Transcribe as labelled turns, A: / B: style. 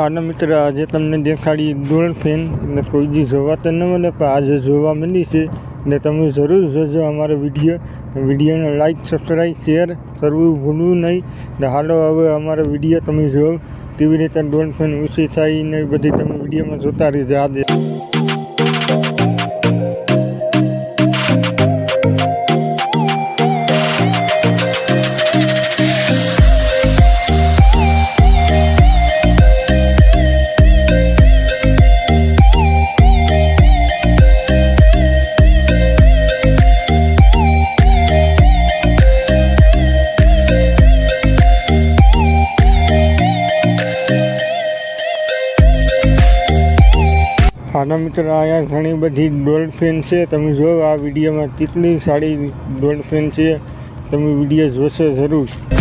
A: આના મિત્ર આજે તમને દેખાડી ડોલ્ફિન ને કોઈ દી જોવા તો ન મળે, પણ આજે જોવા મળી છે ને તમે જરૂર જોજો અમારો વિડીયોને લાઈક, સબસ્ક્રાઈબ, શેર કરવું ભૂલવું નહીં ને હાલો હવે અમારો વિડીયો તમે જોવો કેવી રીતે ડોલ્ફિન ઊંચી થાય ને બધી તમે વિડીયોમાં જોતા રહેજો. આજે આના મિત્ર અહીંયા ઘણી બધી ડોલ્ફિન છે. તમે જો આ વિડીયોમાં કેટલી સારી ડોલ્ફિન છે, તમે વિડીયો જોશો જરૂર.